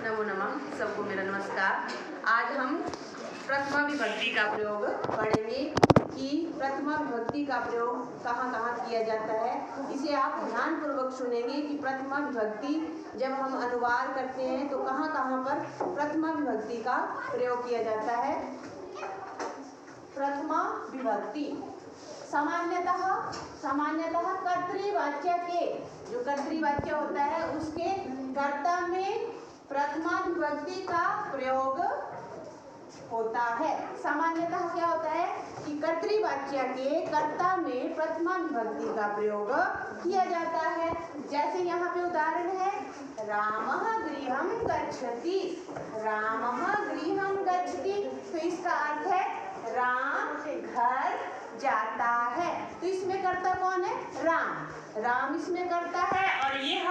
नमो नमः। सबको मेरा नमस्कार। आज हम प्रथमा विभक्ति का प्रयोग पढ़ेंगे कि प्रथमा विभक्ति का प्रयोग कहाँ कहाँ किया जाता है। इसे आप ध्यानपूर्वक सुनेंगे कि प्रथमा विभक्ति जब हम अनुवाद करते हैं तो कहाँ कहाँ पर प्रथमा विभक्ति का प्रयोग किया जाता है। प्रथमा विभक्ति सामान्यतः कर्तृवाच्य के जो कर्तृवाच्य होता है उसके कर्ता में प्रथमा विभक्ति का प्रयोग होता है। सामान्यतः क्या होता है कि कर्तृवाच्य के कर्ता में प्रथमा विभक्ति का प्रयोग किया जाता है। जैसे यहाँ पे उदाहरण है, रामः गृहं गच्छति। रामः गृहं गच्छति, तो इसका अर्थ है राम घर जाता है। तो इसमें कर्ता कौन है? राम इसमें कर्ता है और यह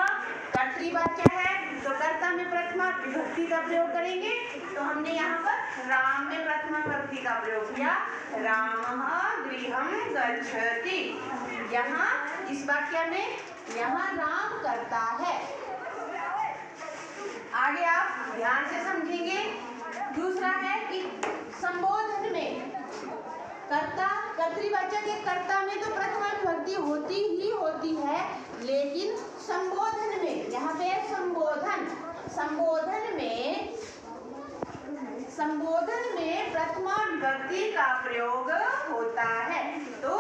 कर्तृवाच्य है, तो कर्ता में प्रथमा विभक्ति का प्रयोग करेंगे। तो हमने यहाँ पर राम में प्रथमा विभक्ति का प्रयोग किया, रामः गृहं गच्छति। यहाँ इस वाक्य में यहाँ राम करता है। आगे आप ध्यान से समझेंगे। दूसरा है कि संबोधन में कर्तृवाच्य के कर्ता में तो प्रथमा विभक्ति होती ही होती है, लेकिन संबोधन में, यहाँ पे संबोधन में प्रथमा विभक्ति का प्रयोग होता है। तो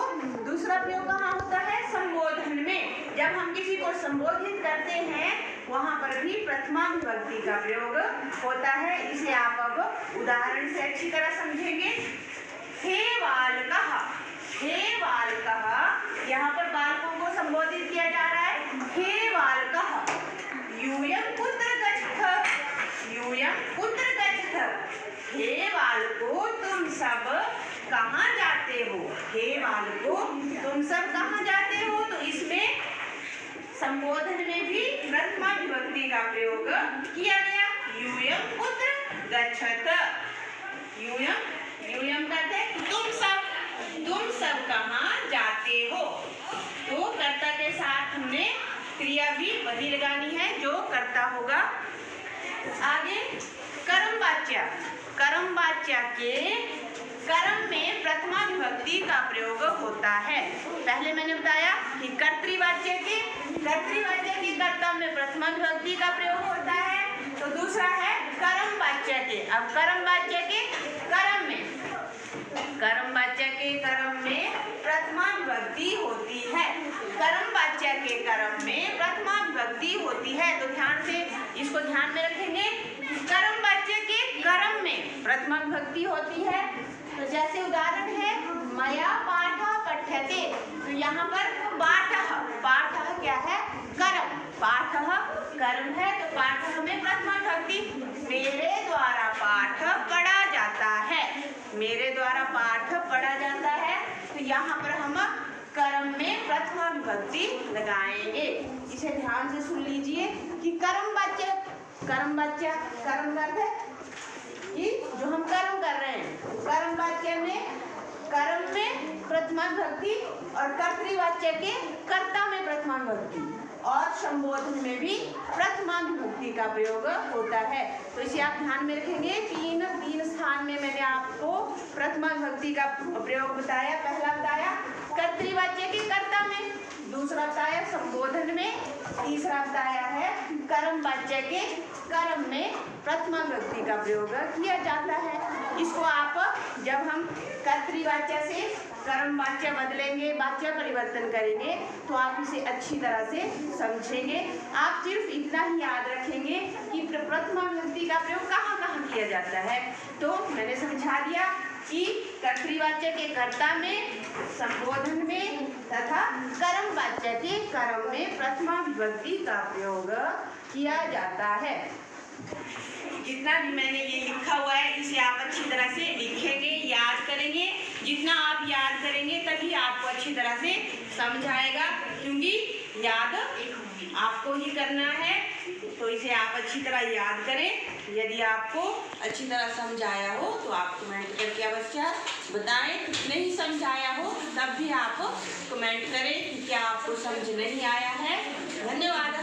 दूसरा प्रयोग कहाँ होता है? संबोधन में। जब हम किसी को संबोधित करते हैं वहाँ पर भी प्रथमा विभक्ति का प्रयोग होता है। इसे आप अब उदाहरण से अच्छी तरह समझेंगे। हे बालकः, यहाँ पर बालकों को संबोधित किया जा रहा है। हे बालकः यूयं कुत्र गच्छथ। हे बालको तुम सब कहाँ जाते हो। हे बालको तुम सब कहाँ जाते हो। तो इसमें संबोधन में भी प्रथमा विभक्ति का प्रयोग किया गया। यूयं कुत्र गच्छथ। यूयं कहते हैं तुम सब कहाँ जाते हो। तो कर्ता के साथ हमने क्रिया भी वही लगानी है जो कर्ता होगा। आगे कर्म वाच्य के कर्म में प्रथमा विभक्ति का प्रयोग होता है। पहले मैंने बताया कि कर्तृवाच्य के कर्ता में प्रथमा विभक्ति का प्रयोग होता है। तो दूसरा है कर्म वाच्य के। अब कर्म वाच्य के कर्म में प्रथमा विभक्ति होती है। कर्म वाच्य के कर्म में प्रथमा विभक्ति होती है। तो ध्यान से इसको ध्यान में रखेंगे। कर्म वाच्य के कर्म में प्रथमा विभक्ति होती है। तो जैसे उदाहरण है, मया पाठः पठ्यते। तो यहाँ पर पाठः क्या है? कर्म। पाठः कर्म है, तो पाठः में प्रथमा विभक्ति। मेरे द्वारा पाठ पढ़ा जाता है। मेरे द्वारा पाठ पढ़ा जाता है, तो यहाँ पर हम कर्म में प्रथमा विभक्ति लगाएंगे। इसे ध्यान से सुन लीजिए कि कर्म अर्थ है कि जो हम कर्म कर रहे हैं, कर्म वाच्य में कर्म में प्रथमा विभक्ति और कर्तृवाच्य के कर्ता में प्रथमा विभक्ति और संबोधन में भी प्रथमा विभक्ति का प्रयोग होता है। तो इसे आप ध्यान में रखेंगे। तीन स्थान में मैंने आपको प्रथमा विभक्ति का प्रयोग बताया। पहला बताया कर्तृवाच्य के कर्ता में, दूसरा बताया संबोधन में, तीसरा बताया है कर्म वाच्य के कर्म में प्रथमा विभक्ति का प्रयोग किया जाता है। इसको आप जब हम कर्तृवाच्य से कर्म वाच्य बदलेंगे, वाच्य परिवर्तन करेंगे, तो आप इसे अच्छी तरह से समझेंगे। आप सिर्फ इतना ही याद रखेंगे कि प्रथमा विभक्ति का प्रयोग कहाँ कहाँ किया जाता है। तो मैंने समझा दिया कि कर्तृवाच्य के कर्ता में, संबोधन में तथा कर्म वाच्य के कर्म में प्रथमा विभक्ति का प्रयोग किया जाता है। जितना भी मैंने ये लिखा हुआ है इसे आप अच्छी तरह से लिखेंगे, याद करेंगे। जितना आप याद करेंगे तभी आपको अच्छी तरह से समझ आएगा, क्योंकि याद आपको ही करना है। तो इसे आप अच्छी तरह याद करें। यदि आपको अच्छी तरह समझ आया हो तो आप कमेंट करके अवश्य बताएं। नहीं समझ आया हो तब भी आप कमेंट करें कि क्या आपको समझ नहीं आया है। धन्यवाद।